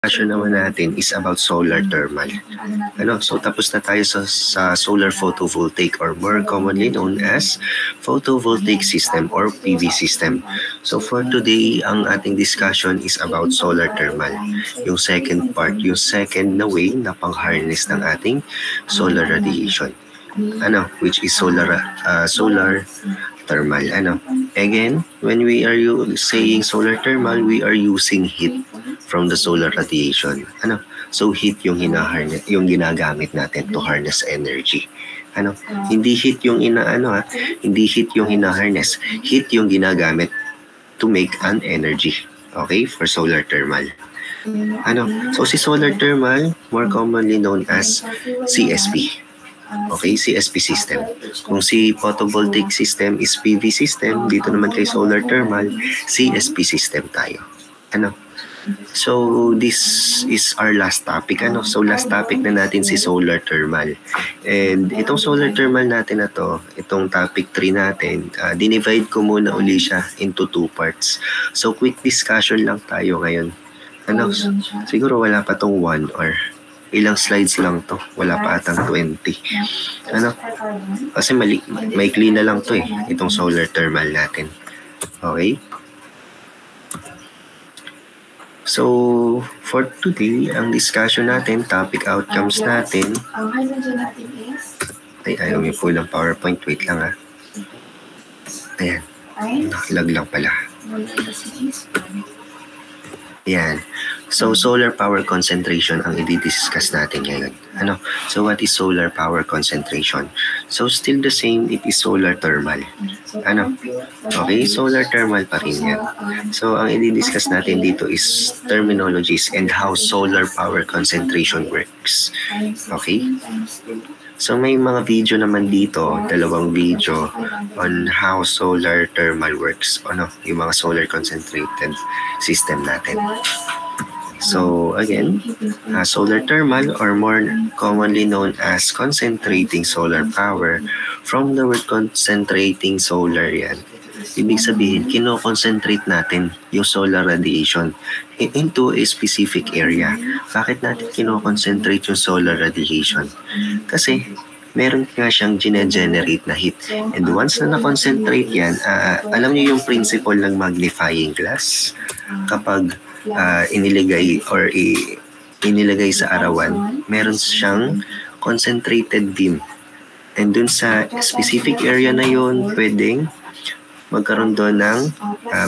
discussion naman natin is about solar thermal. So tapos na tayo sa solar photovoltaic or more commonly known as photovoltaic system or PV system. So for today, ang ating discussion is about solar thermal. Yung second part, yung second na way na pang-harness ng ating solar radiation. Which is solar thermal. Again, when we are saying solar thermal, we are using heat from the solar radiation. So heat yung ginagamit natin to harness energy. Hindi heat yung hindi heat yung hinaharness. Heat yung ginagamit to make an energy. Okay? For solar thermal. So si solar thermal, more commonly known as CSP. Okay, CSP system. Kung si photovoltaic system is PV system, dito naman kay solar thermal, CSP system tayo. So this is our last topic. So last topic na natin si solar thermal. And itong solar thermal natin na to, itong topic 3 natin, dinivide ko muna uli siya into 2 parts. So quick discussion lang tayo ngayon. Siguro wala pa tong 1 or ilang slides lang to. Wala pa atang 20. Kasi maikli na lang to itong solar thermal natin. Okay? So, for today, ang discussion natin, topic outcomes natin. Ang hydrogen natin is? Ayaw may po ng PowerPoint. Wait lang Ayan. Nakalag lang pala. Ayan. So, solar power concentration ang i-discuss natin ngayon. So, what is solar power concentration? So, still the same, it is solar thermal. Okay, solar thermal pa rin yan. So, ang i-discuss natin dito is terminologies and how solar power concentration works. Okay? So, may mga video naman dito, 2 video on how solar thermal works. Yung mga solar concentrated system natin. So, again, solar thermal or more commonly known as concentrating solar power. From the word concentrating solar yan, ibig sabihin, kino-concentrate natin yung solar radiation into a specific area. Bakit natin kino-concentrate yung solar radiation? Kasi, meron nga siyang gine-generate na heat. And once na na-concentrate yan, alam niyo yung principle ng magnifying glass? Kapag inilagay sa arawan, meron siyang concentrated beam. And dun sa specific area na yun, pwedeng magkaroon doon ng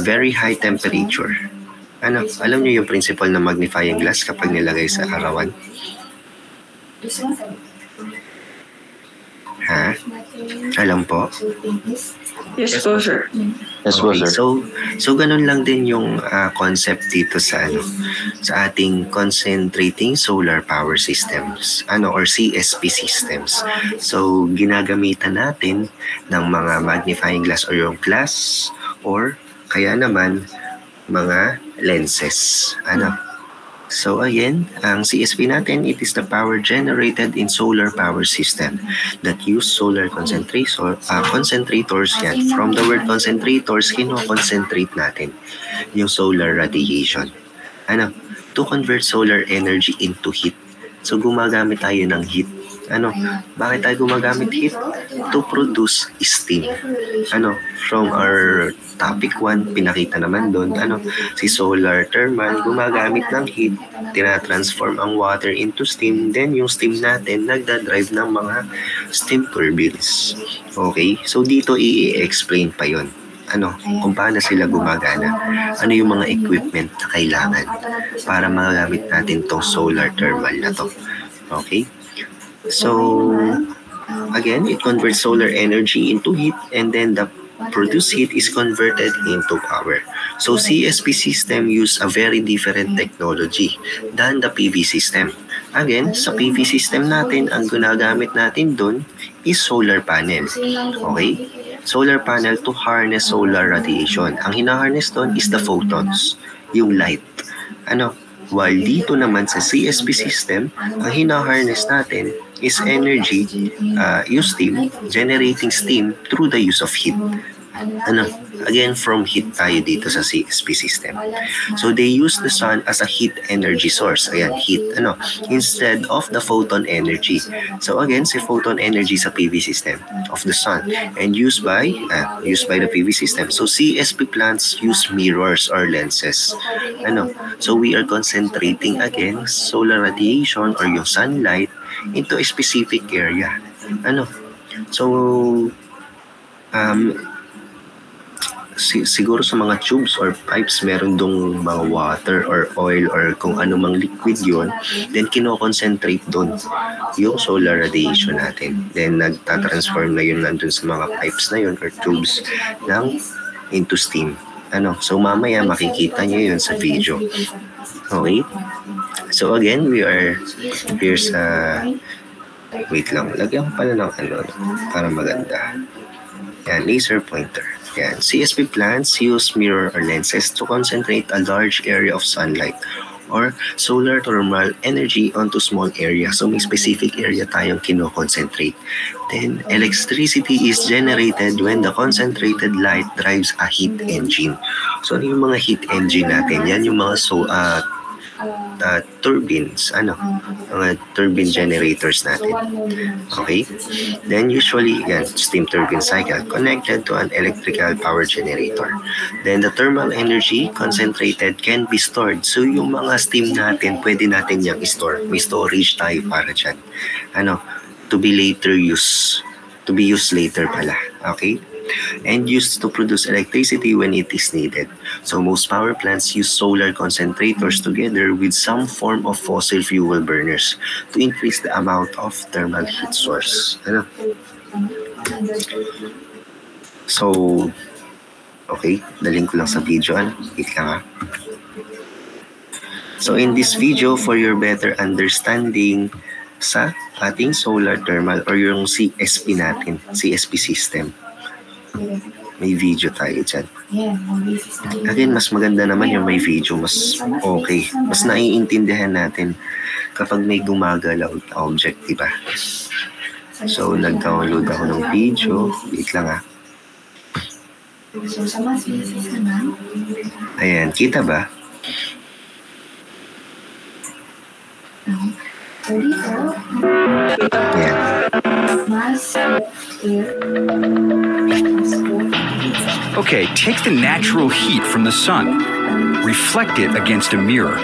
very high temperature. Alam niyo yung principle ng magnifying glass kapag nilagay sa arawan? Alam po? Yes po, sir. Yes po, sir. So ganun lang din yung concept dito sa ating concentrating solar power systems, or CSP systems. So ginagamitan natin ng mga magnifying glass or yung glass or kaya naman mga lenses. So again, ang CSP natin, it is the power generated in solar power system that use solar concentrators yan. From the word concentrators, kino-concentrate natin yung solar radiation. To convert solar energy into heat. So gumagamit tayo ng heat. Bakit tayo gumagamit heat? To produce steam. From our topic 1, pinakita naman doon, si solar thermal, gumagamit ng heat, tinatransform ang water into steam, then yung steam natin, nagdadrive ng mga steam turbines. Okay? So dito i-explain pa yon. Kung paano sila gumagana. Ano yung mga equipment na kailangan para magamit natin tong solar thermal na to. Okay? So, again, it converts solar energy into heat and then the produced heat is converted into power. So, CSP system use a very different technology than the PV system. Again, sa PV system natin, ang ginagamit natin doon is solar panel. Okay? Solar panel to harness solar radiation. Ang hinaharness doon is the photons, yung light. While dito naman sa CSP system, ang hinaharness natin is energy, use steam, generating steam through the use of heat. Again, from heat tayo dito sa CSP system. So they use the sun as a heat energy source. Ayan, heat, instead of the photon energy. So again, si photon energy sa PV system of the sun and used by the PV system. So CSP plants use mirrors or lenses. So we are concentrating again solar radiation or yung sunlight into a specific area. So siguro sa mga tubes or pipes meron dong mga water or oil or kung ano mang liquid yun, then kino-concentrate doon yung solar radiation natin. Then nagtatransform na yun nandun sa mga pipes na yun or tubes into steam. So mamaya makikita nyo yun sa video. Okay? So again, we are here sa... Wait lang, lagyan ko pala ng para maganda. Yan, laser pointer. Yan, CSP plants use mirror or lenses to concentrate a large area of sunlight or solar thermal energy onto small area. So may specific area tayong kino-concentrate. Then, electricity is generated when the concentrated light drives a heat engine. So ano yung mga heat engine natin? Yan yung mga turbines, mga turbine generators natin. Okay? Then usually, steam turbine cycle connected to an electrical power generator. Then the thermal energy concentrated can be stored. So yung mga steam natin, pwede natin yung store. May storage tayo para dyan. To be used later pala. Okay? And used to produce electricity when it is needed. So most power plants use solar concentrators together with some form of fossil fuel burners to increase the amount of thermal heat source. So, okay, daling ko lang sa video. Wait lang . So in this video, for your better understanding sa ating solar thermal or yung CSP natin, CSP system, may video tayo dyan. Again, mas maganda naman yung may video, mas okay. Mas naiintindihan natin kapag may gumagalaw na object, diba? So, nag-download ako ng video. Wait lang . Ayan, kita ba? Ayan. Okay, take the natural heat from the sun, reflect it against a mirror,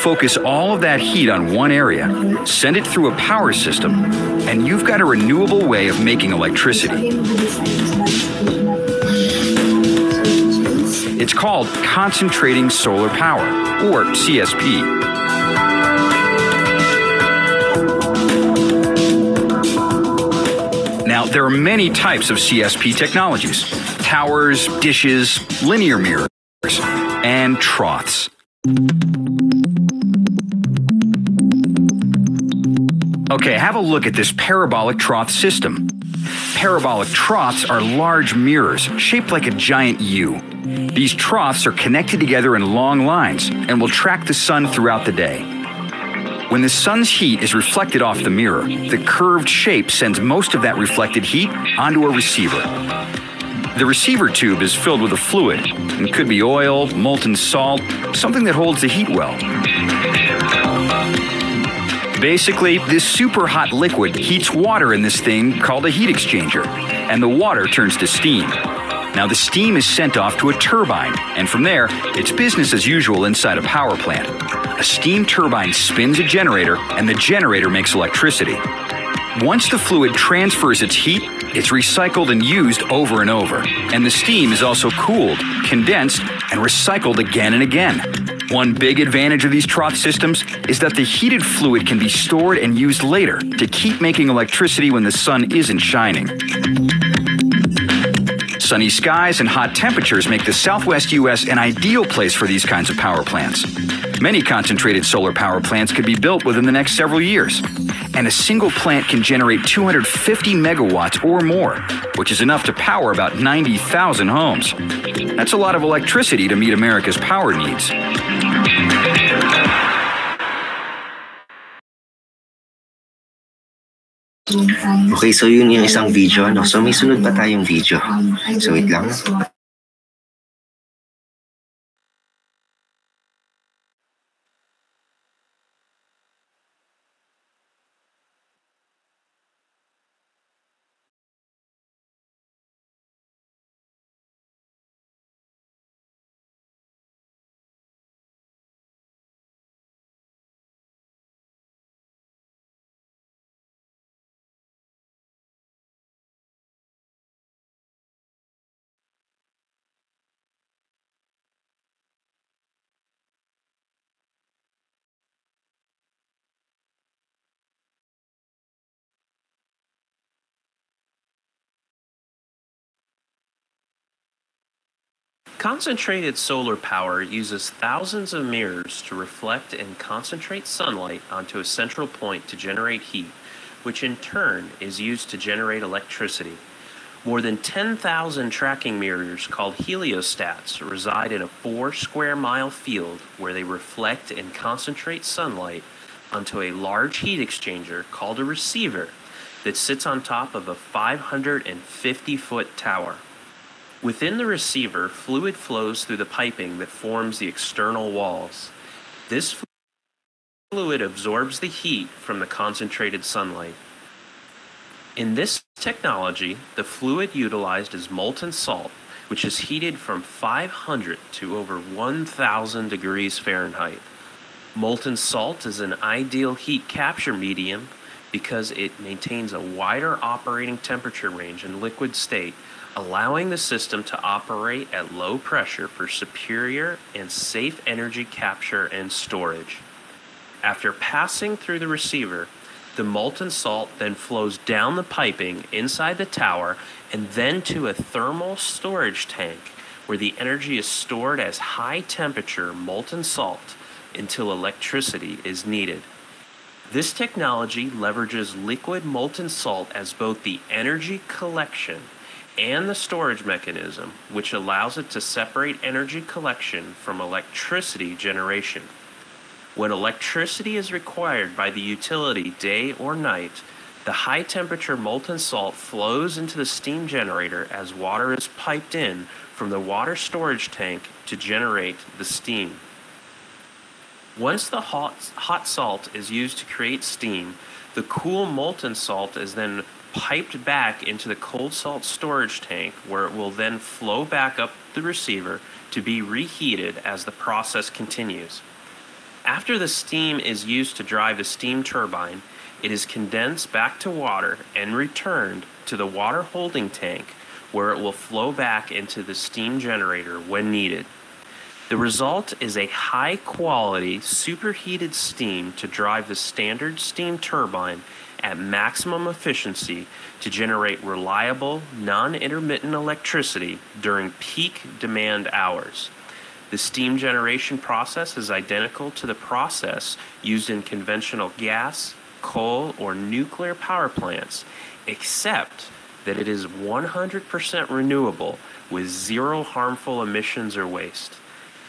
focus all of that heat on one area, send it through a power system, and you've got a renewable way of making electricity. It's called concentrating solar power, or CSP. Now, there are many types of CSP technologies: towers, dishes, linear mirrors, and troughs. Okay, have a look at this parabolic trough system. Parabolic troughs are large mirrors shaped like a giant U. These troughs are connected together in long lines and will track the sun throughout the day. When the sun's heat is reflected off the mirror, the curved shape sends most of that reflected heat onto a receiver. The receiver tube is filled with a fluid. It could be oil, molten salt, something that holds the heat well. Basically, this super hot liquid heats water in this thing called a heat exchanger, and the water turns to steam. Now the steam is sent off to a turbine, and from there, it's business as usual inside a power plant. A steam turbine spins a generator, and the generator makes electricity. Once the fluid transfers its heat, it's recycled and used over and over. And the steam is also cooled, condensed, and recycled again and again. One big advantage of these trough systems is that the heated fluid can be stored and used later to keep making electricity when the sun isn't shining. Sunny skies and hot temperatures make the Southwest U.S. an ideal place for these kinds of power plants. Many concentrated solar power plants could be built within the next several years. And a single plant can generate 250 megawatts or more, which is enough to power about 90,000 homes. That's a lot of electricity to meet America's power needs. Okay, so yun yung isang video, no? So may sunod pa tayong video. So wait lang. Concentrated solar power uses thousands of mirrors to reflect and concentrate sunlight onto a central point to generate heat, which in turn is used to generate electricity. More than 10,000 tracking mirrors called heliostats reside in a 4 square mile field where they reflect and concentrate sunlight onto a large heat exchanger called a receiver that sits on top of a 550-foot tower. Within the receiver, fluid flows through the piping that forms the external walls. This fluid absorbs the heat from the concentrated sunlight. In this technology, the fluid utilized is molten salt, which is heated from 500 to over 1,000 degrees Fahrenheit. Molten salt is an ideal heat capture medium because it maintains a wider operating temperature range in liquid state, allowing the system to operate at low pressure for superior and safe energy capture and storage. After passing through the receiver, the molten salt then flows down the piping inside the tower and then to a thermal storage tank where the energy is stored as high temperature molten salt until electricity is needed. This technology leverages liquid molten salt as both the energy collection and the storage mechanism, which allows it to separate energy collection from electricity generation. When electricity is required by the utility day or night, the high-temperature molten salt flows into the steam generator as water is piped in from the water storage tank to generate the steam. Once the hot salt is used to create steam, the cool molten salt is then piped back into the cold salt storage tank where it will then flow back up the receiver to be reheated as the process continues. After the steam is used to drive the steam turbine, it is condensed back to water and returned to the water holding tank where it will flow back into the steam generator when needed. The result is a high-quality superheated steam to drive the standard steam turbine at maximum efficiency to generate reliable, non-intermittent electricity during peak demand hours. The steam generation process is identical to the process used in conventional gas, coal, or nuclear power plants, except that it is 100% renewable with zero harmful emissions or waste.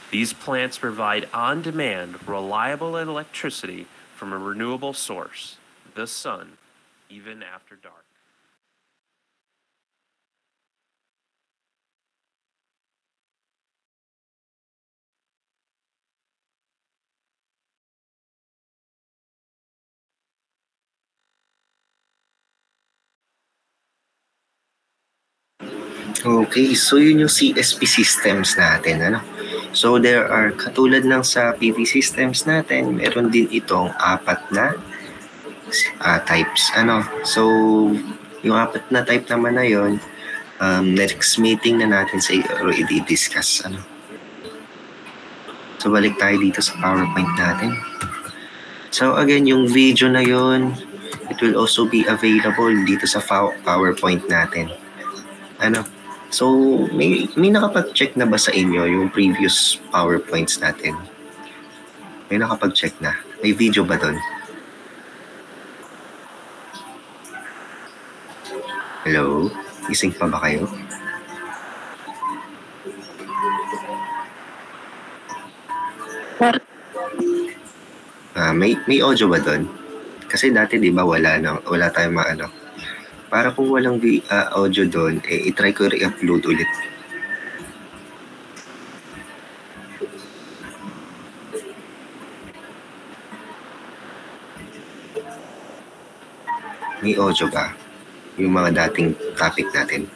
These plants provide on-demand, reliable electricity from a renewable source, the sun, even after dark. Okay, so yun yung CSP systems natin, ano? So there are, katulad ng sa PV systems natin, meron din itong apat na types, ano? So yung apat na type naman na yun, next meeting na natin sa i-discuss, ano? So balik tayo dito sa PowerPoint natin. So again, yung video na yun, it will also be available dito sa PowerPoint natin. Ano? So, may nakapag-check na ba sa inyo yung previous PowerPoints natin? May nakapag-check na? May video ba doon? Hello? Gising pa ba kayo? May audio ba doon? Kasi dati, di ba, wala tayong maano. Para kung walang audio doon, itry ko re-upload ulit. May audio ba? Yung mga dating topic natin.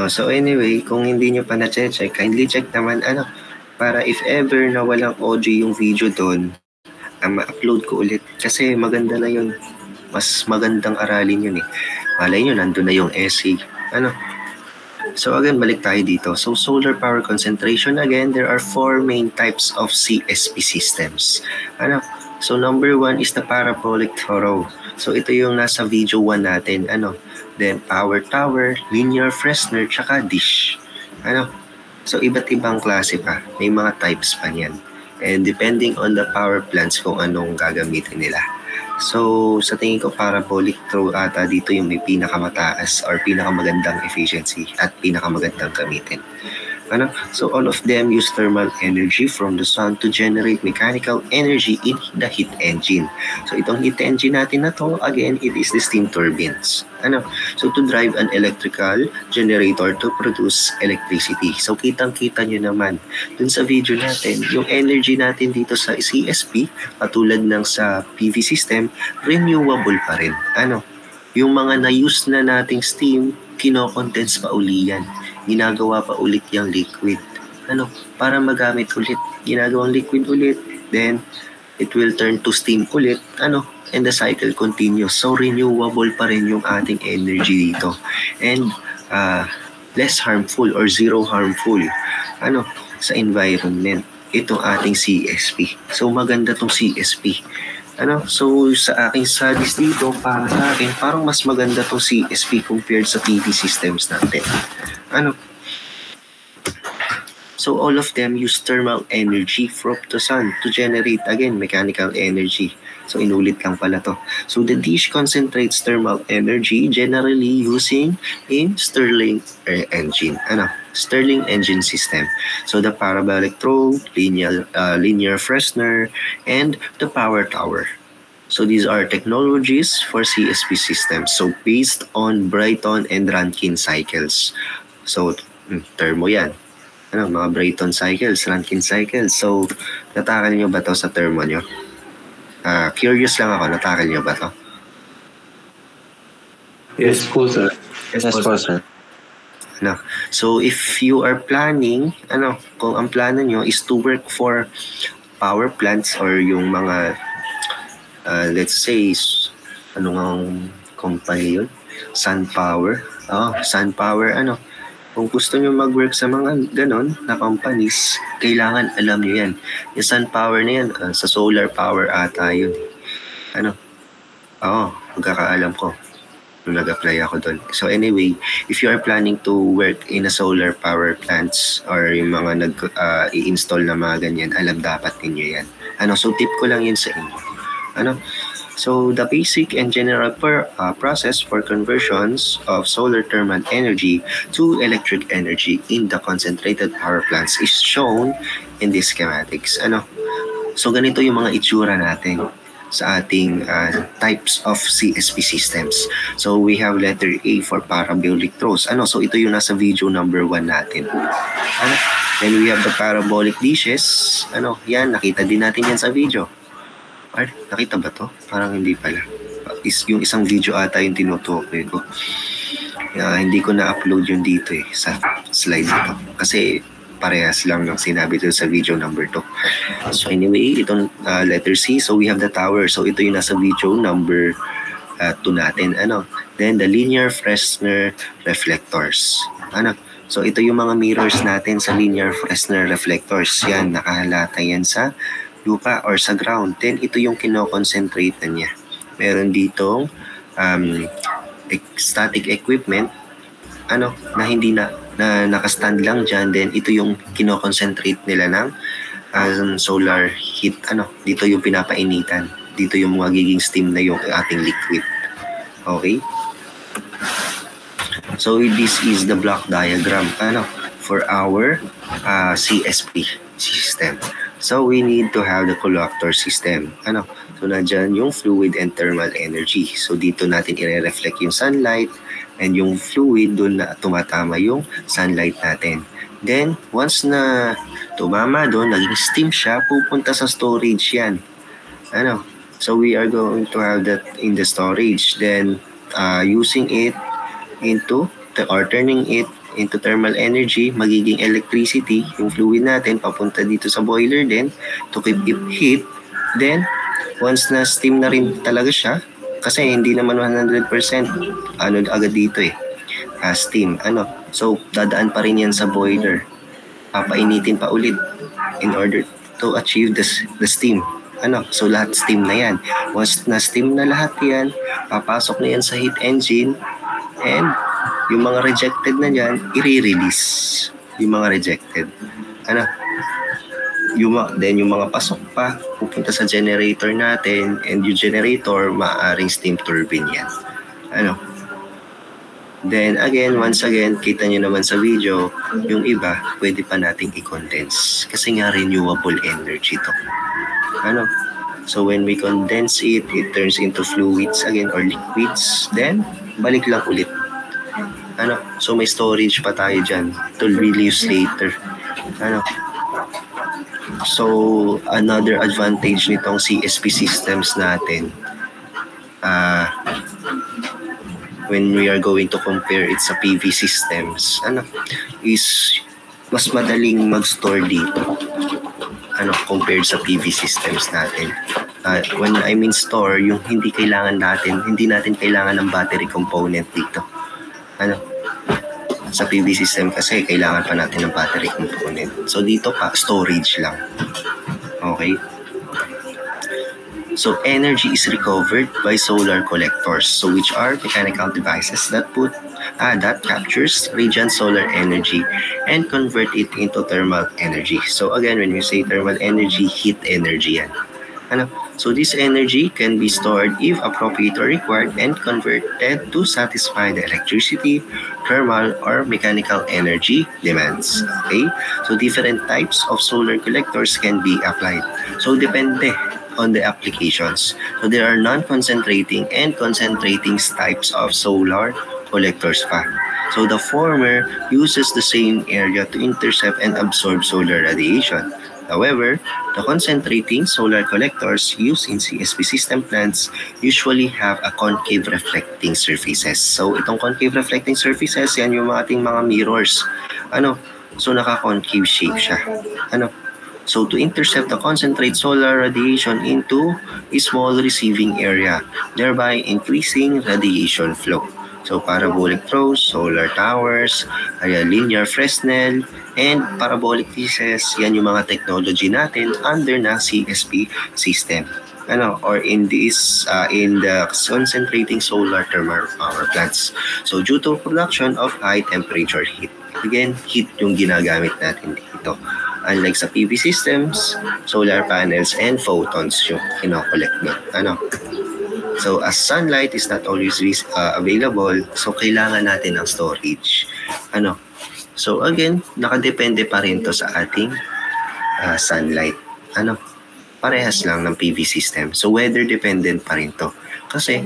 So anyway, kung hindi nyo pa na-check, kindly check naman para if ever na walang audio yung video doon, ma-upload ko ulit. Kasi maganda na yun. Mas magandang aralin yun eh. Malay nyo, nandun na yung essay. So again, balik tayo dito. So solar power concentration, again, there are 4 main types of CSP systems. So number 1 is the parabolic throw. So ito yung nasa video 1 natin. Then power tower, linear Fresnel, tsaka dish. So iba't ibang klase pa. May mga types pa niyan. And depending on the power plants kung anong gagamitin nila. So sa tingin ko parabolic throw ata dito yung may pinakamataas or pinakamagandang efficiency at pinakamagandang gamitin. So all of them use thermal energy from the sun to generate mechanical energy in the heat engine. So itong heat engine natin na to, again, it is the steam turbines. So to drive an electrical generator to produce electricity. So kitang-kita nyo naman dun sa video natin, yung energy natin dito sa CSP, katulad ng sa PV system, renewable pa rin. Yung mga na-use na nating steam, kino-condense pa uli yan. Ginagawa pa ulit yung liquid. Para magamit ulit. Ginagawang liquid ulit. Then, it will turn to steam ulit. And the cycle continues. So, renewable pa rin yung ating energy dito. And, less harmful or zero harmful. Sa environment. Itong ating CSP. So, maganda tong CSP. So, sa aking studies dito, para sa akin, parang mas maganda tong CSP compared sa PV systems natin. So all of them use thermal energy from the sun to generate, again, mechanical energy. So inulit lang pala to. So the dish concentrates thermal energy generally using a Stirling engine. Stirling engine system. So the parabolic throw, linear Fresnel, and the power tower. So these are technologies for CSP systems. So based on Brayton and Rankine cycles. So termo yan. Mga Brayton cycles, Rankine cycles. So natakal nyo ba to sa termo nyo? Curious lang ako, natakal nyo ba to? Yes po, sir. Yes po, sir. So if you are planning, kung ang plano nyo is to work for power plants or yung mga let's say anong company yun? SunPower. SunPower, kung gusto nyo mag-work sa mga ganon na companies, kailangan alam nyo yan. Yung SunPower na yan, sa solar power ata yun. Magkakaalam ko nung nag-apply ako doon. So anyway, if you are planning to work in a solar power plants or yung mga i-install na mga ganyan, alam dapat ninyo yan. So tip ko lang yun sa inyo. So the basic and general process for conversions of solar thermal energy to electric energy in the concentrated power plants is shown in these schematics. So ganito yung mga itsura natin sa ating types of CSP systems. So we have letter A for parabolic throws. So ito yung nasa video number 1 natin. Then we have the parabolic dishes. Yan, nakita din natin yan sa video. Nakita ba to? Parang hindi pala. Yung isang video ata yung tinutukoy ko. Hindi ko na-upload yun dito sa slide nito. Kasi parehas lang ng sinabi dito sa video number 2. So anyway, itong letter C. So we have the tower. So ito yung nasa video number 2 natin. Then the linear Fresnel reflectors. So ito yung mga mirrors natin sa linear Fresnel reflectors. Yan, nakahalata yan sa lupa or sa ground. Then ito yung kino-concentrate na niya. Meron ditong static equipment na hindi na nakastand lang dyan. Then ito yung kino-concentrate nila ng solar heat. Dito yung pinapainitan. Dito yung magiging steam na yung ating liquid. Okay? So this is the block diagram for our CSP system. So we need to have the collector system. So nandyan yung fluid and thermal energy. So dito natin i-reflect yung sunlight and yung fluid doon na tumatama yung sunlight natin. Then once na tumama doon, naging steam siya, pupunta sa storage yan. So we are going to have that in the storage. Then using it into or turning it into thermal energy, magiging electricity, yung fluid natin papunta dito sa boiler din to keep it heat. Then once na steam na rin talaga siya, kasi hindi naman 100% agad dito steam. So dadaan pa rin yan sa boiler, papainitin pa ulit in order to achieve the steam. So lahat steam na yan. Once na steam na lahat yan, papasok na yan sa heat engine, and yung mga rejected na dyan, i-release yung mga rejected. Then yung mga pasok pa, pupunta sa generator natin, and yung generator, maaaring steam turbine yan. Then again, once again, kita nyo naman sa video, yung iba, pwede pa nating i-condense. Kasi nga renewable energy to. So when we condense it, it turns into fluids again or liquids. Then, balik lang ulit. So may storage pa tayo dyan to release later. So another advantage nitong CSP systems natin, when we are going to compare it sa PV systems, is mas madaling mag-store dito compared sa PV systems natin. When I mean store, yung hindi natin kailangan ng battery component dito. Sa PV system kasi kailangan pa natin ng battery component. So dito pa, storage lang. Okay? So energy is recovered by solar collectors, so which are mechanical devices that captures radiant solar energy and convert it into thermal energy. So again, when we say thermal energy, heat energy yan. So this energy can be stored if appropriate or required and converted to satisfy the electricity, thermal, or mechanical energy demands. Okay? So different types of solar collectors can be applied. So depende on the applications. So there are non-concentrating and concentrating types of solar collectors pa. So the former uses the same area to intercept and absorb solar radiation. However, the concentrating solar collectors used in CSP system plants usually have a concave reflecting surfaces. So itong concave reflecting surfaces, yan yung ating mga mirrors. So naka-concave shape siya. So to intercept the concentrate solar radiation into a small receiving area, thereby increasing radiation flow. So parabolic throws, solar towers, linear Fresnel, and parabolic pieces, yan yung mga technology natin under na CSP system. Or in the concentrating solar thermal power plants. So due to production of high temperature heat. Again, heat yung ginagamit natin dito. Unlike sa PV systems, solar panels and photons yung kinokollect mo. So as sunlight is not always available, so kailangan natin ng storage. So again, nakadepende pa rin to sa ating sunlight. Parehas lang ng PV system. So weather dependent pa rin to. Kasi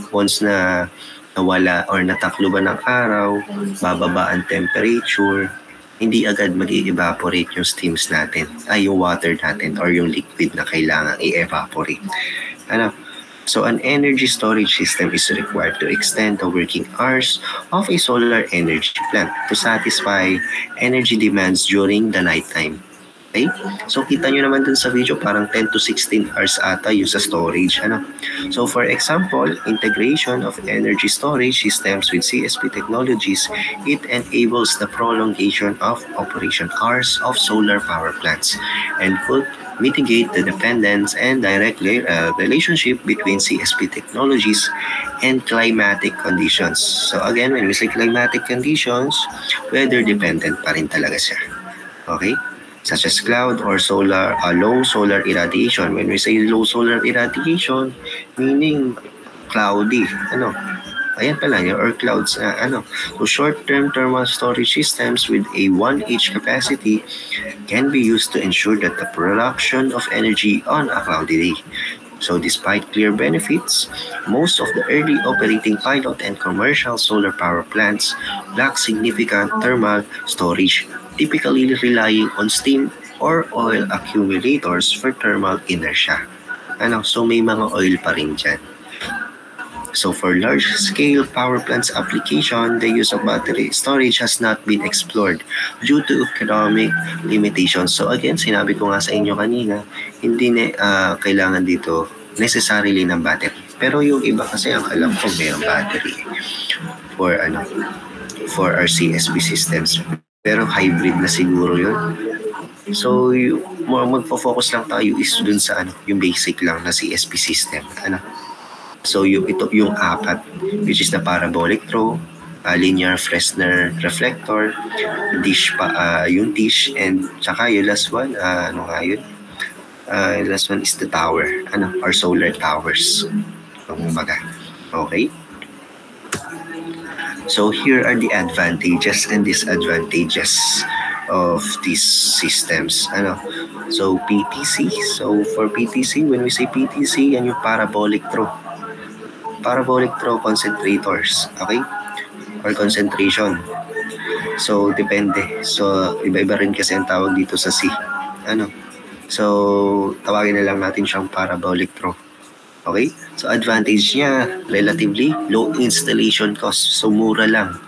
once na nawala or natakluban ng araw, bababa ang temperature, hindi agad mag-i-evaporate yung steams natin, yung water natin or yung liquid na kailangan i-evaporate. So an energy storage system is required to extend the working hours of a solar energy plant to satisfy energy demands during the nighttime. Okay? So kita nyo naman dun sa video, parang 10 to 16 hours ata yung sa storage. So for example, integration of energy storage systems with CSP technologies, it enables the prolongation of operation hours of solar power plants and could mitigate the dependence and direct relationship between CSP technologies and climatic conditions. So again, when we say climatic conditions, weather dependent pa rin talaga siya. Okay? Such as cloud or low solar irradiation. When we say low solar irradiation, meaning cloudy, ayan pala, or clouds. So short-term thermal storage systems with a 1H capacity can be used to ensure that the production of energy on a cloudy day. So despite clear benefits, most of the early operating pilot and commercial solar power plants lack significant thermal storage, typically relying on steam or oil accumulators for thermal inertia. So may mga oil pa rin dyan. So for large-scale power plants application, the use of battery storage has not been explored due to economic limitations. So again, sinabi ko nga sa inyo kanina, hindi kailangan dito necessarily ng battery. Pero yung iba kasi ang alam ko mayroong battery for our CSP systems. Pero hybrid na siguro yun. So magfo-focus lang tayo is dun sa yung basic lang na CSP system. So yung apat, which is the parabolic throw, linear Fresnel reflector, yung dish, and tsaka yung last one, last one is the tower, or solar towers. Okay? So here are the advantages and disadvantages of these systems. So PTC. So for PTC, when we say PTC, yan yung parabolic throw concentrators, okay? Or concentration. So depende. So iba-iba rin kasi ang tawag dito sa C. So tawagin na lang natin siyang parabolic throw. Okay? So advantage niya, relatively low installation cost. So mura lang.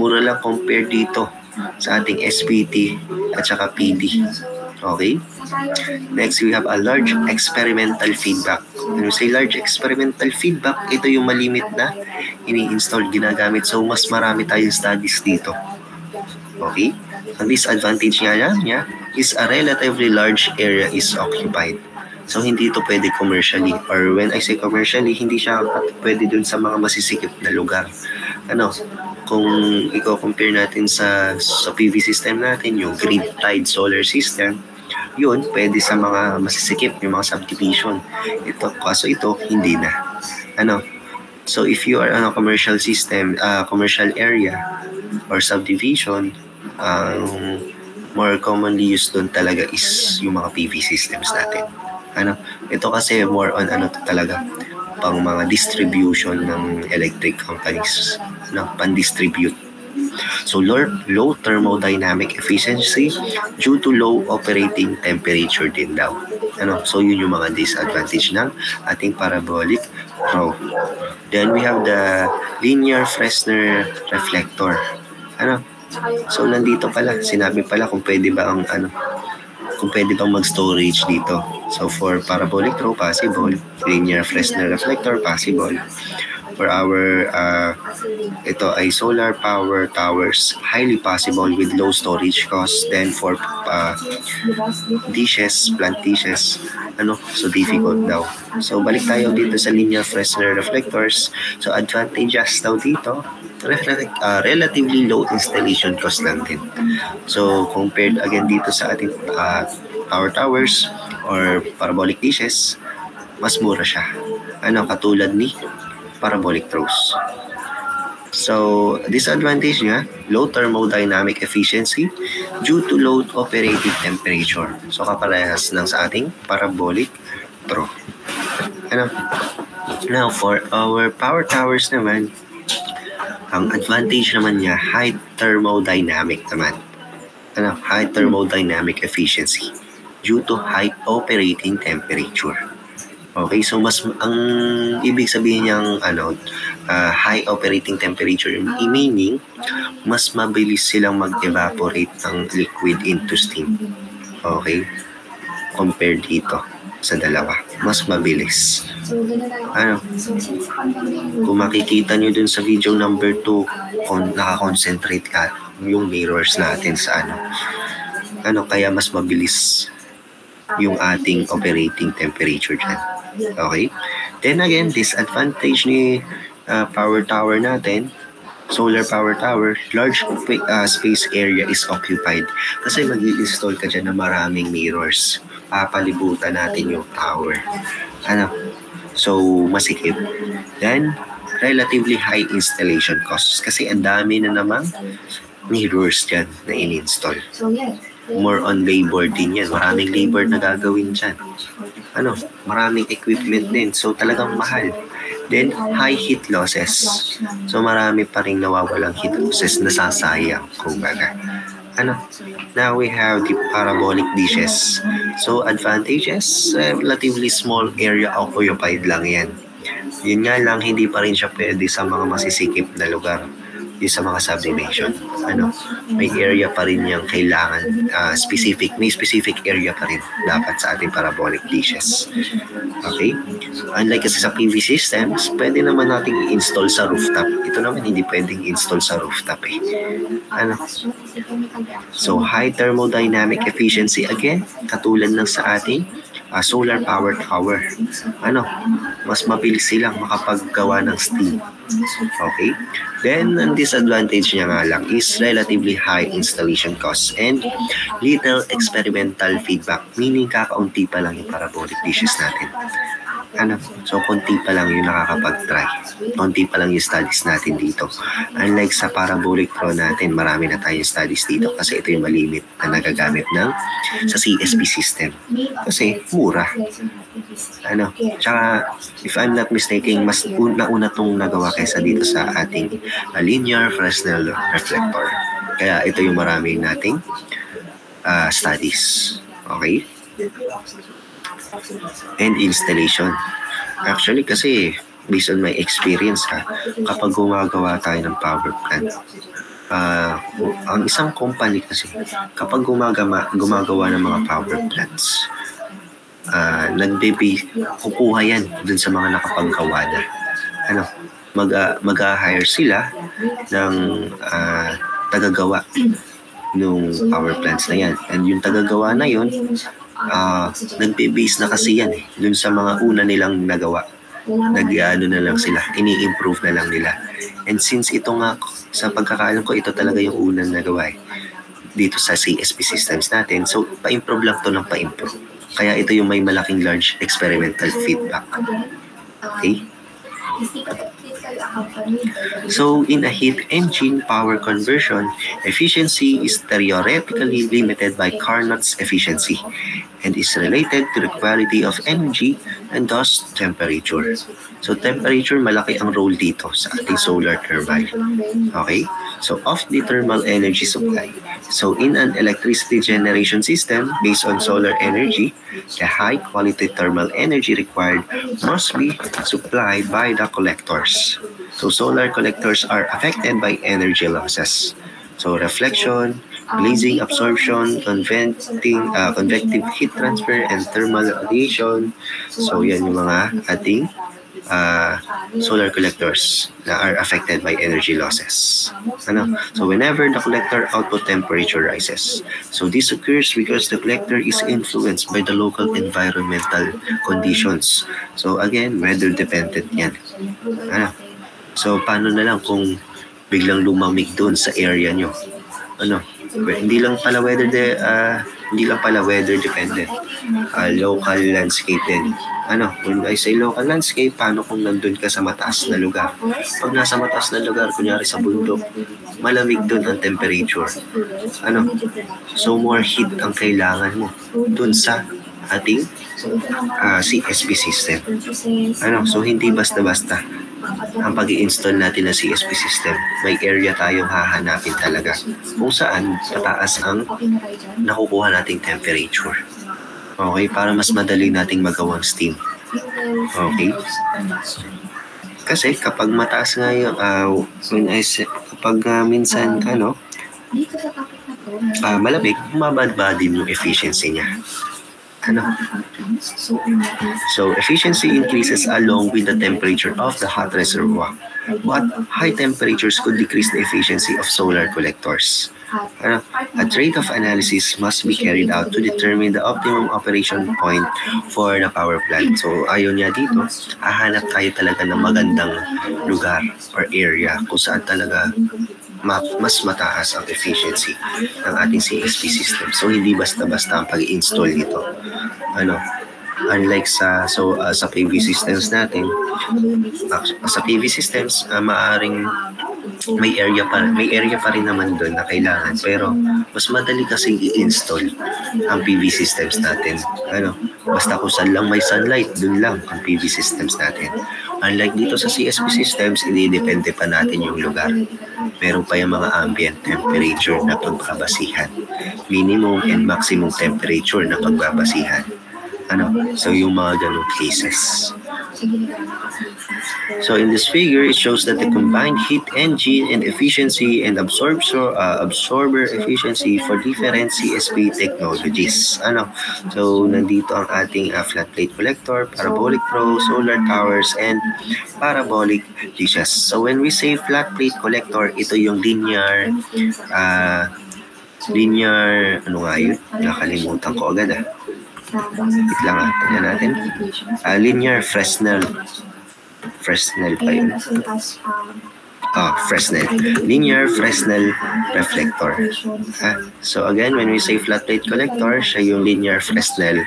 Mura lang compared dito sa ating SPT at saka PD. Okay? Next, we have a large experimental feedback. When we say large experimental feedback, ito yung malimit na ini-install, ginagamit. So, mas marami tayong studies dito. Okay? Ang disadvantage niya is a relatively large area is occupied. So, hindi ito pwede commercially. Or when I say commercially, hindi siya pwede dun sa mga masisikip na lugar. Kung i-compare natin sa PV system natin, yung grid-tied solar system, yun, pwede sa mga masisikip, yung mga subdivision. Kaso ito, hindi na. So if you are on a commercial system, commercial area, or subdivision, more commonly used doon talaga is yung mga PV systems natin. Ito kasi more on talaga, pang mga distribution ng electric companies, pan-distribute. So low thermodynamic efficiency due to low operating temperature din daw. So yun yung mga disadvantage ng ating parabolic throw. Then we have the linear Fresnel reflector. So nandito pala, sinabi pala kung pwede ba kung pwede bang mag-storage dito. So for parabolic throw, possible. Linear Fresnel reflector, possible. For our ito ay solar power towers, highly possible with low storage costs. Then for plant dishes, so difficult daw. So balik tayo dito sa linear Fresnel reflectors. So advantages daw dito, relatively low installation cost lang din. So compared again dito sa ating power towers or parabolic dishes, mas mura siya. Katulad ni parabolic throws. So, disadvantage niya, low thermodynamic efficiency due to low operating temperature. So, kaparehas ng sa ating parabolic throw. Now, for our power towers naman, ang advantage naman niya, high thermodynamic naman. High thermodynamic efficiency due to high operating temperature. Okay, so ang ibig sabihin niyang high operating temperature, meaning mas mabilis silang mag-evaporate ng liquid into steam. Okay? Compared dito sa dalawa, mas mabilis. Kung makikita nyo dun sa video number 2, nakakonsentrate ka yung mirrors natin sa kaya mas mabilis yung ating operating temperature dyan. Okay? Then again, disadvantage ni power tower natin, solar power tower, large space area is occupied. Kasi mag-i-install ka dyan ng maraming mirrors. Papalibutan natin yung tower. So, masikip. Then, relatively high installation costs kasi ang dami na namang mirrors dyan na in-install. More on labor din yan. Maraming labor na gagawin dyan. Maraming equipment din. So talagang mahal. Then, high heat losses. So marami pa rin nawawalang heat losses na sasayang, kumbaga. Now we have the parabolic dishes. So advantages, relatively small area occupied lang yan. Yun nga lang, hindi pa rin siya pwede sa mga masisikip na lugar. Yung sa mga subdivision. May area pa rin yung kailangan, may specific area pa rin dapat sa ating parabolic dishes. Okay? Unlike kasi sa PV systems, pwede naman nating i-install sa rooftop. Ito naman hindi pwedeng install sa rooftop eh. So, high thermodynamic efficiency again, katulad ng sa ating solar power tower. Mas mabilis silang makapaggawa ng steam. Okay? Then, ang disadvantage niya nga lang is relatively high installation costs and little experimental feedback, meaning kakaunti pa lang yung parabolic dishes natin. So, konti pa lang yung nakakapag-try. Konti pa lang yung studies natin dito. Unlike sa Parabolic Pro natin, marami na tayong studies dito kasi ito yung malimit na nagagamit sa CSP system. Kasi mura. Tsaka, if I'm not mistaken, mas una itong nagawa kaysa dito sa ating linear Fresnel reflector. Kaya ito yung marami nating studies. Okay? And installation. Actually, kasi based on my experience, kapag gumagawa tayo ng power plant, ang isang company kasi, kapag gumagawa ng mga power plants, kukuha yan dun sa mga nakapaggawa na. Mag-hire sila ng tagagawa ng power plants na yan. And yung tagagawa na yun, nagbe-base na kasi yan dun sa mga una nilang nagawa. Nag-ano na lang sila, ini-improve na lang nila. And since ito nga, sa pagkakaalam ko, ito talaga yung unang nagawa dito sa CSP systems natin. So, pa-improve lang to ng pa-improve. Kaya ito yung may malaking large experimental feedback. Okay? So, in a heat engine power conversion, efficiency is theoretically limited by Carnot's efficiency and is related to the quality of energy and thus temperature. So, temperature, malaki ang role dito sa ating solar turbine. Okay? So, of the thermal energy supply. So, in an electricity generation system based on solar energy, the high-quality thermal energy required must be supplied by the collectors. So, solar collectors are affected by energy losses. So, reflection, glazing absorption, convective heat transfer, and thermal radiation. So, yan yung mga ating solar collectors that are affected by energy losses. So whenever the collector output temperature rises, so this occurs because the collector is influenced by the local environmental conditions. So again, weather dependent yan. So paano na lang kung biglang lumamig doon sa area nyo? Hindi lang pala weather dependent. Local landscape din. When I say local landscape, paano kung nandun ka sa mataas na lugar? Pag nasa mataas na lugar, kunyari sa bundok, malamig dun ang temperature. So more heat ang kailangan mo dun sa ating CSP system. So hindi basta-basta ang pag-i-install natin ng CSP system. May area tayong hahanapin talaga kung saan pataas ang nakukuha nating temperature. Okay, para mas madali nating magawang steam. Okay? Kasi kapag mataas nga yung, minsan, malamig, mababa din yung efficiency niya. So, efficiency increases along with the temperature of the hot reservoir. But high temperatures could decrease the efficiency of solar collectors. A trade-off analysis must be carried out to determine the optimum operation point for the power plant. So, ayon niya dito, hahanap tayo talaga ng magandang lugar or area kung saan talaga mas mataas ang efficiency ng ating CSP system. So, hindi basta-basta ang pag-install nito. Unlike sa PV systems natin, sa PV systems, maaring may area pa rin naman doon na kailangan, pero mas madali kasi i-install ang PV systems natin. Basta kung saan lang may sunlight, doon lang ang PV systems natin. Unlike dito sa CSP systems, depende pa natin yung lugar. Meron pa yung mga ambient temperature na pagbabasihan. Minimum and maximum temperature na pagbabasihan. So yung mga ganong cases. So in this figure, it shows that the combined heat engine and efficiency and absorber efficiency for different CSP technologies. So nandito ang ating flat plate collector, parabolic throw, solar towers, and parabolic dishes. So when we say flat plate collector, ito yung linear, ano nga yun? Nakalimutan ko agad Wait lang tingnan natin. Linear Fresnel. Fresnel pa yun. Fresnel. Linear Fresnel reflector. So again, when we say flat plate collector, siya yung linear Fresnel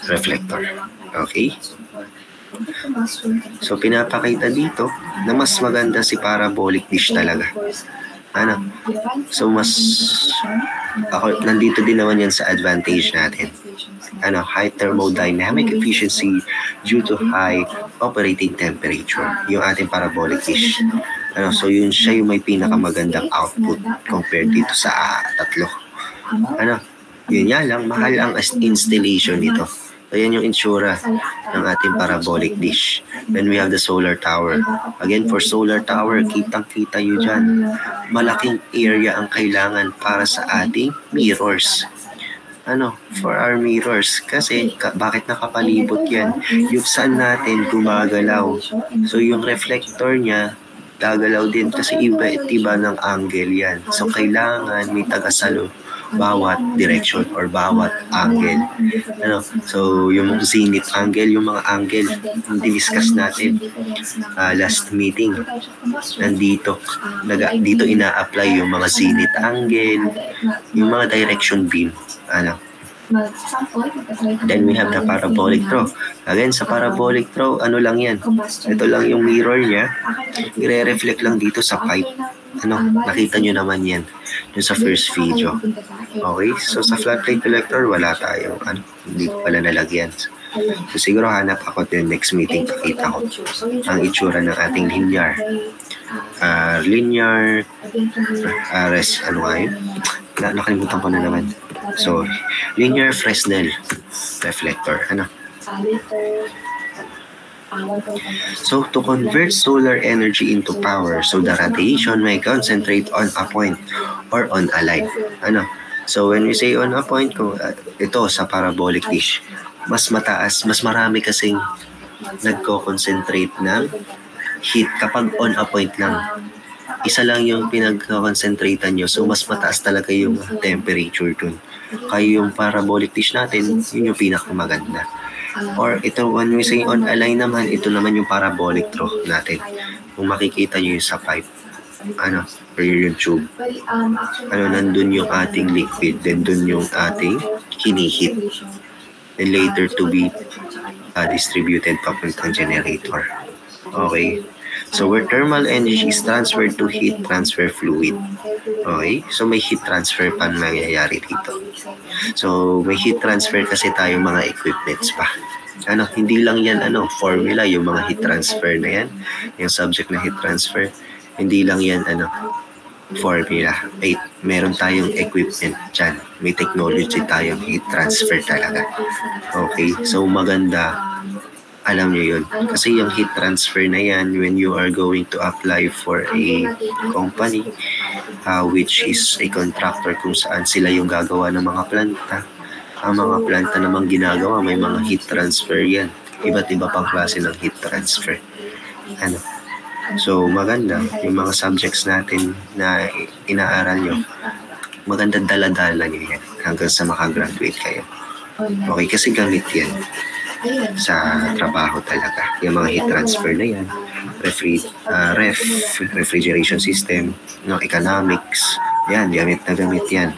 reflector. Okay? So pinapakita dito na mas maganda si parabolic dish talaga. So nandito din naman yan sa advantage natin. High thermodynamic efficiency due to high operating temperature. Yung ating parabolic dish. So siya yung may pinakamagandang output compared dito sa tatlo. Yun nga lang, mahal ang installation dito. So yan yung insura ng ating parabolic dish. Then we have the solar tower. Again, for solar tower, kitang-kita nyo dyan. Malaking area ang kailangan para sa ating mirrors. For our mirrors. Kasi, bakit nakapalibot yan? Yung sun natin gumagalaw. So yung reflector niya, gagalaw din kasi iba ng angle yan. So kailangan may tagasalo bawat direction or bawat angle. So yung zenith angle, yung mga angle discuss natin last meeting. Dito ina-apply yung mga zenith angle, yung mga direction beam. Then we have the parabolic throw. Again, sa parabolic throw, lang yan? Ito lang yung mirror niya. I-reflect lang dito sa pipe. Nakita nyo naman yan yung sa first video. Okay, so sa flat plate collector, wala tayong hindi ko pala nalagyan. So siguro hanap ako din next meeting, pakita ko ang itsura ng ating linear nakalimutan ko na naman. So linear Fresnel reflector. So to convert solar energy into power, so the radiation may concentrate on a point or on a line. So when we say on a point, ito sa parabolic dish, mas mataas, mas marami kasing nagko-concentrate ng heat kapag on a point lang. Isa lang yung pinag-concentratean nyo, so mas mataas talaga yung temperature dun. Kaya yung parabolic dish natin, yun yung pinakamaganda. Or ito, when we say on a line naman, ito naman yung parabolic throw natin. Kung makikita nyo yung sa pipe, or yung tube, nandun yung ating liquid, then dun yung ating kinihit. And later to be distributed papuntang generator. Okay? So where thermal energy is transferred to heat transfer fluid. Okay? So may heat transfer pa nangyayari dito. So may heat transfer kasi tayong mga equipments pa. Hindi lang yan formula yung mga heat transfer na yan. Yung subject na heat transfer. Hindi lang yan formula. Meron tayong equipment dyan. May technology tayong heat transfer talaga. Okay? So maganda. Alam nyo yun. Kasi yung heat transfer na yan, when you are going to apply for a company, which is a contractor kung saan sila yung gagawa ng mga planta. Ang mga planta namang ginagawa, may mga heat transfer yan. Iba't iba pang klase ng heat transfer. So maganda, yung mga subjects natin na inaaral nyo, maganda dala-dala nyo yan hanggang sa makagraduate kayo. Okay, kasi gamit yan sa trabaho talaga. Yung mga heat transfer na yan, refrigeration system, economics, yan, gamit na gamit yan.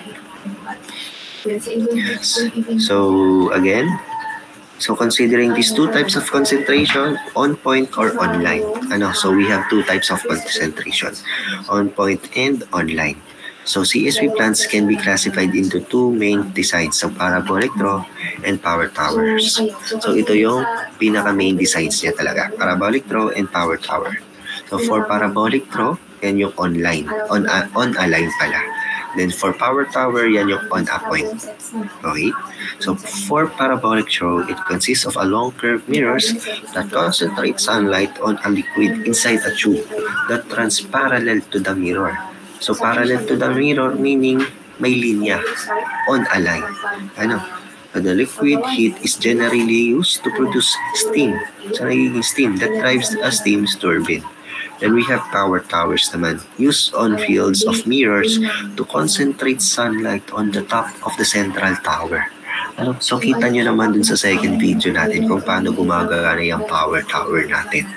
So, again, So considering these two types of concentration, on point or online. So we have two types of concentration, on point and online. So CSP plants can be classified into two main designs, so parabolic draw and power towers. So ito yung pinaka-main designs niya talaga, parabolic draw and power tower. So for parabolic draw, yan yung online, on a line pala. Then for power tower, yan yung on a point. Okay? So for parabolic draw, it consists of a long curved mirrors that concentrate sunlight on a liquid inside a tube that runs parallel to the mirror. So parallel to the mirror meaning may linya on a line. So the liquid heat is generally used to produce steam. So nagiging steam that drives a steam turbine. Then we have power towers naman, used on fields of mirrors to concentrate sunlight on the top of the central tower. So kita nyo naman dun sa second video natin kung paano gumagana yung power tower natin.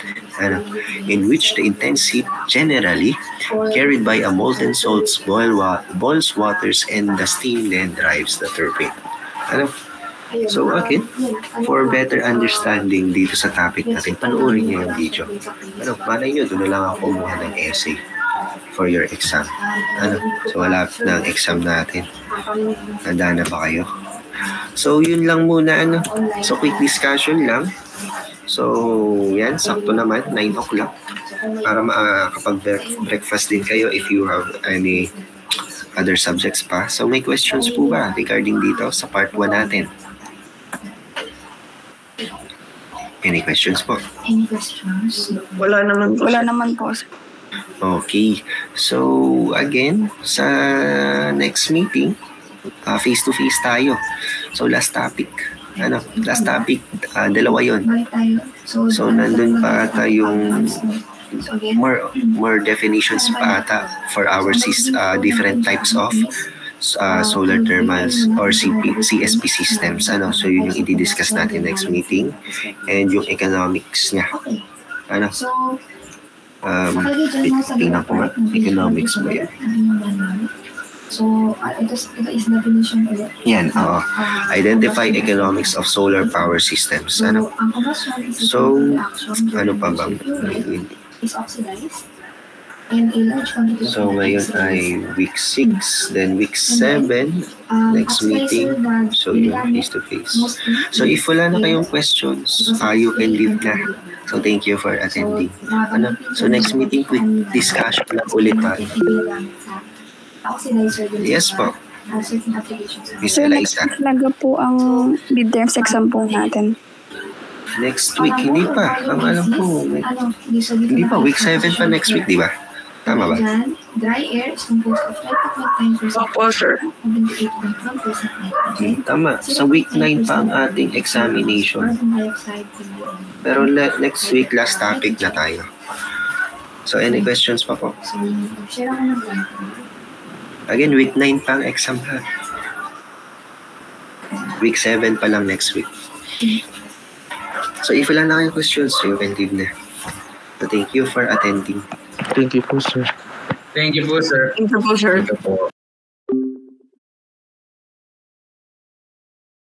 In which the intense heat generally carried by a molten salts boils waters and the steam then drives the turbine. So again, for better understanding dito sa topic natin, panoorin niyo yung video. Malay nyo, doon na lang ako kumuha ng essay for your exam. So wala na ang exam natin. Handa na ba kayo? So yun lang muna. So quick discussion lang. So yan, sakto naman, 9 o'clock. Para makakapag-breakfast din kayo if you have any other subjects pa. So may questions po ba regarding dito sa part 1 natin? Any questions po? Any questions? Wala naman po. Okay. So, again, sa next meeting, face-to-face tayo. So, last topic. Last topic, dalawa yun. So, nandun pa ata yung more definitions pa ata for our different types of solar thermals or CSP systems. So yun yung i-discuss natin next meeting, and yung economics niya. Tingnan ko nga, economics ba yan? So, ito is definition ulit. Yan, identify economics of solar power systems. So, ano pa bang? Is oxidized. So ngayon ay week 6, then week 7, next meeting. So yun, face-to-face. So if wala na kayong questions, you can leave na. So thank you for attending. So next meeting, quick discussion lang ulit tayo. Yes po. Miss Eliza. Talaga po ang midterms exam po natin. Next week, hindi pa. Ang alam ko, hindi pa. Week 7 pa next week, di ba? Tama ba? Dry air is composed of 90.9% Opo, sir. 78.1% nitrogen. Tama. Sa week 9 pa ang ating examination. Carbon dioxide, Pero next week, last topic na tayo. So, any questions pa po? So, share ako ng blank. Again, week 9 pa ang exam ha. Week 7 pa lang next week. So, if wala na kayong questions, you can leave na. So, thank you for attending. Thank you po, sir. Thank you po, sir. Thank you po.